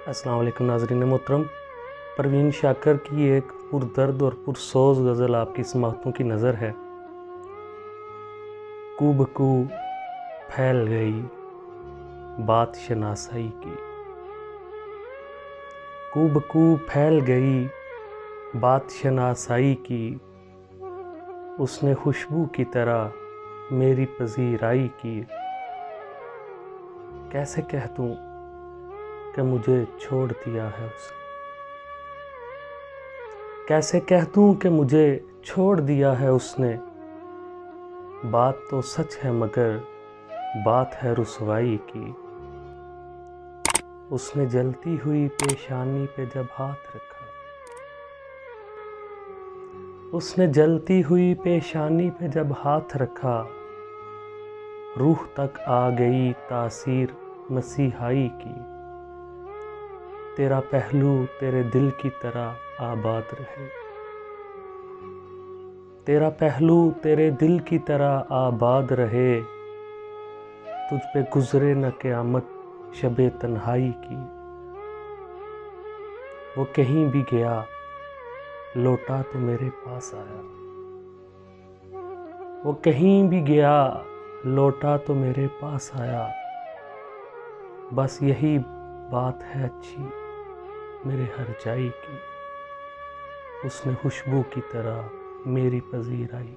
अस्सलाम वालेकुम नाज़रीन मोहतरम। परवीन शाकर की एक पुरदर्द और पुरसोज गज़ल आपकी समाअतों की नज़र है। कू बकू फैल गई बात शनासाई की, कू बकू फैल गई बात शनासाई की, उसने खुशबू की तरह मेरी पजीराई की। कैसे कह दूँ कि मुझे छोड़ दिया है उसने, कैसे कह दूँ कि मुझे छोड़ दिया है उसने। बात तो सच है मगर बात है रुसवाई की। उसने जलती हुई पेशानी पे जब हाथ रखा, उसने जलती हुई पेशानी पे जब हाथ रखा, रूह तक आ गई तासीर मसीहाई की। तेरा पहलू तेरे दिल की तरह आबाद रहे, तेरा पहलू तेरे दिल की तरह आबाद रहे। तुझ पे गुजरे न क़यामत शबे तन्हाई की। वो कहीं भी गया लौटा तो मेरे पास आया, वो कहीं भी गया लौटा तो मेरे पास आया। बस यही बात है अच्छी मेरे हर जाई की, उसने खुशबू की तरह मेरी पजीराई।